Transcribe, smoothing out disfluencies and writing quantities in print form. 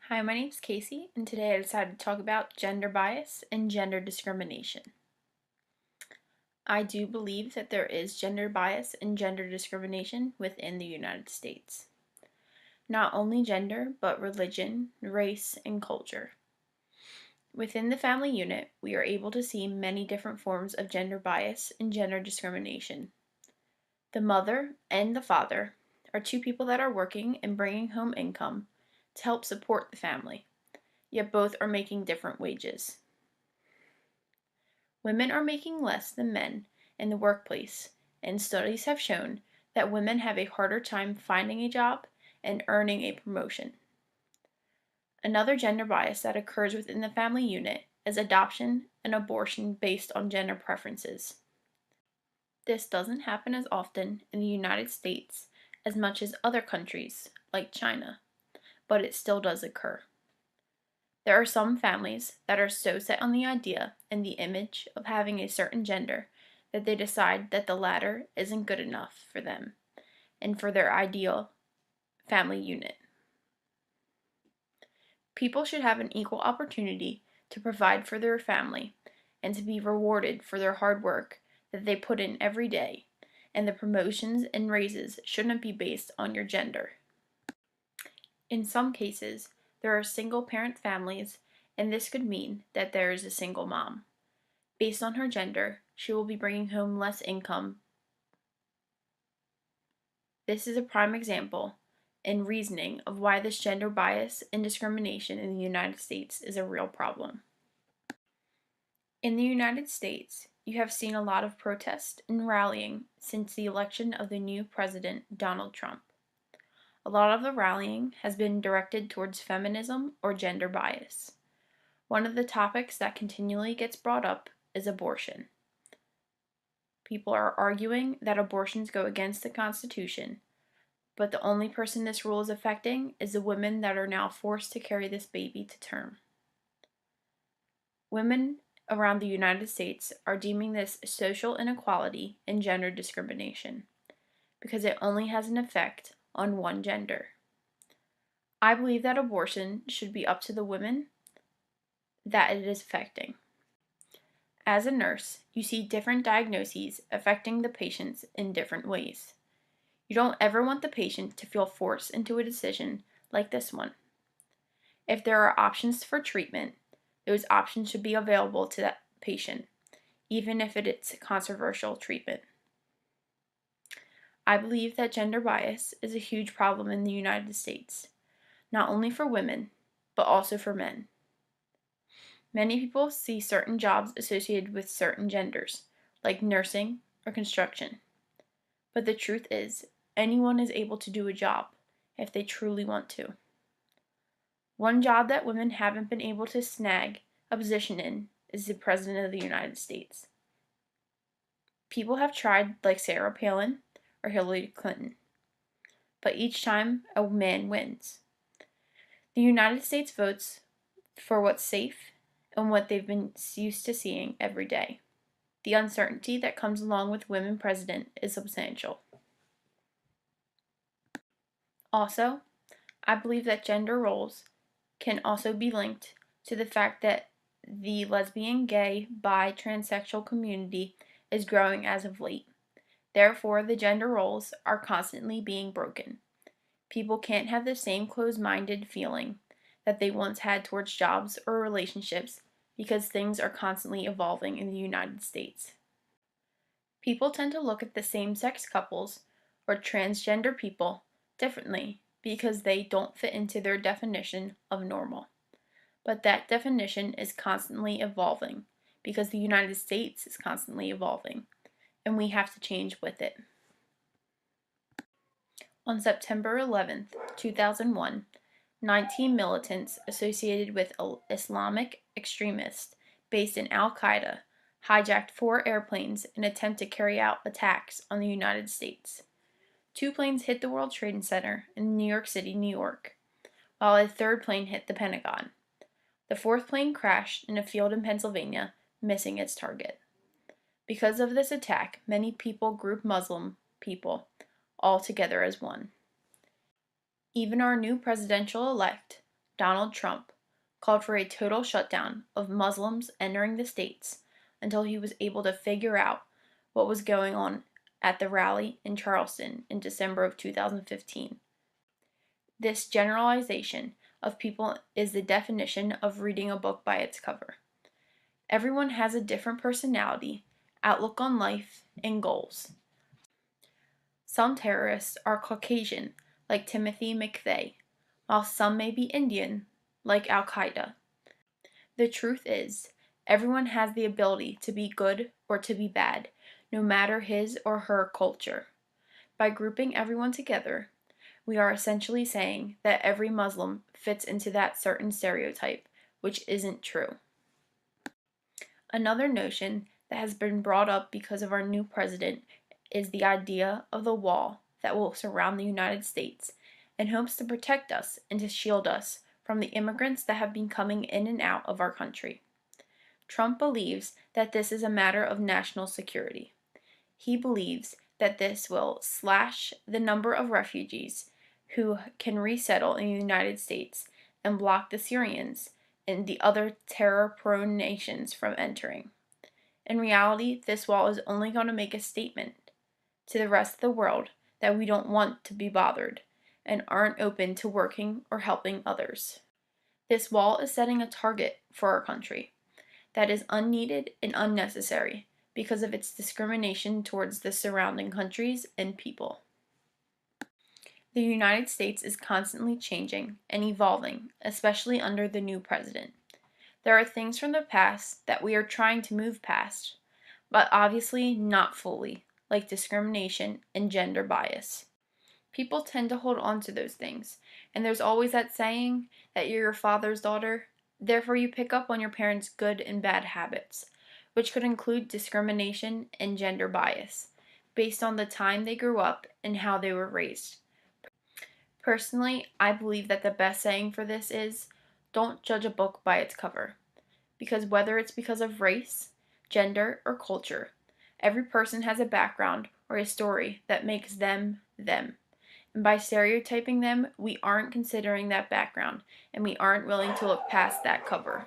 Hi, my name's Casey, and today I decided to talk about gender bias and gender discrimination. I do believe that there is gender bias and gender discrimination within the United States. Not only gender, but religion, race, and culture. Within the family unit, we are able to see many different forms of gender bias and gender discrimination. The mother and the father are two people that are working and bringing home income to help support the family, yet both are making different wages. Women are making less than men in the workplace, and studies have shown that women have a harder time finding a job and earning a promotion. Another gender bias that occurs within the family unit is adoption and abortion based on gender preferences. This doesn't happen as often in the United States as much as other countries, like China, but it still does occur. There are some families that are so set on the idea and the image of having a certain gender that they decide that the latter isn't good enough for them and for their ideal family unit. People should have an equal opportunity to provide for their family and to be rewarded for their hard work that they put in every day, and the promotions and raises shouldn't be based on your gender. In some cases, there are single parent families, and this could mean that there is a single mom. Based on her gender, she will be bringing home less income. This is a prime example and reasoning of why this gender bias and discrimination in the United States is a real problem. In the United States, you have seen a lot of protest and rallying since the election of the new president, Donald Trump. A lot of the rallying has been directed towards feminism or gender bias. One of the topics that continually gets brought up is abortion. People are arguing that abortions go against the Constitution, but the only person this rule is affecting is the women that are now forced to carry this baby to term. Women around the United States are deeming this social inequality and gender discrimination because it only has an effect on one gender. I believe that abortion should be up to the women that it is affecting. As a nurse, you see different diagnoses affecting the patients in different ways. You don't ever want the patient to feel forced into a decision like this one. If there are options for treatment, those options should be available to that patient, even if it's controversial treatment. I believe that gender bias is a huge problem in the United States, not only for women, but also for men. Many people see certain jobs associated with certain genders, like nursing or construction. But the truth is, anyone is able to do a job if they truly want to. One job that women haven't been able to snag a position in is the President of the United States. People have tried, like Sarah Palin or Hillary Clinton, but each time a man wins. The United States votes for what's safe and what they've been used to seeing every day. The uncertainty that comes along with women president is substantial. Also, I believe that gender roles can also be linked to the fact that the lesbian, gay, bi, transsexual community is growing as of late. Therefore, the gender roles are constantly being broken. People can't have the same closed-minded feeling that they once had towards jobs or relationships because things are constantly evolving in the United States. People tend to look at the same-sex couples or transgender people differently because they don't fit into their definition of normal. But that definition is constantly evolving because the United States is constantly evolving, and we have to change with it. On September 11, 2001, 19 militants associated with Islamic extremists based in Al-Qaeda hijacked 4 airplanes in an attempt to carry out attacks on the United States. 2 planes hit the World Trade Center in New York City, New York, while a 3rd plane hit the Pentagon. The 4th plane crashed in a field in Pennsylvania, missing its target. Because of this attack, many people grouped Muslim people all together as one. Even our new presidential-elect, Donald Trump, called for a total shutdown of Muslims entering the states until he was able to figure out what was going on at the rally in Charleston in December of 2015. This generalization of people is the definition of reading a book by its cover. Everyone has a different personality, outlook on life, and goals. Some terrorists are Caucasian, like Timothy McVeigh, while some may be Indian, like Al Qaeda. The truth is, everyone has the ability to be good or to be bad, no matter his or her culture. By grouping everyone together, we are essentially saying that every Muslim fits into that certain stereotype, which isn't true. Another notion that has been brought up because of our new president is the idea of the wall that will surround the United States in hopes to protect us and to shield us from the immigrants that have been coming in and out of our country. Trump believes that this is a matter of national security. He believes that this will slash the number of refugees who can resettle in the United States and block the Syrians and the other terror-prone nations from entering. In reality, this wall is only going to make a statement to the rest of the world that we don't want to be bothered and aren't open to working or helping others. This wall is setting a target for our country that is unneeded and unnecessary because of its discrimination towards the surrounding countries and people. The United States is constantly changing and evolving, especially under the new president. There are things from the past that we are trying to move past, but obviously not fully, like discrimination and gender bias. People tend to hold on to those things, and there's always that saying that you're your father's daughter, therefore you pick up on your parents' good and bad habits, which could include discrimination and gender bias, based on the time they grew up and how they were raised. Personally, I believe that the best saying for this is, don't judge a book by its cover. Because whether it's because of race, gender, or culture, every person has a background or a story that makes them them. And by stereotyping them, we aren't considering that background, and we aren't willing to look past that cover.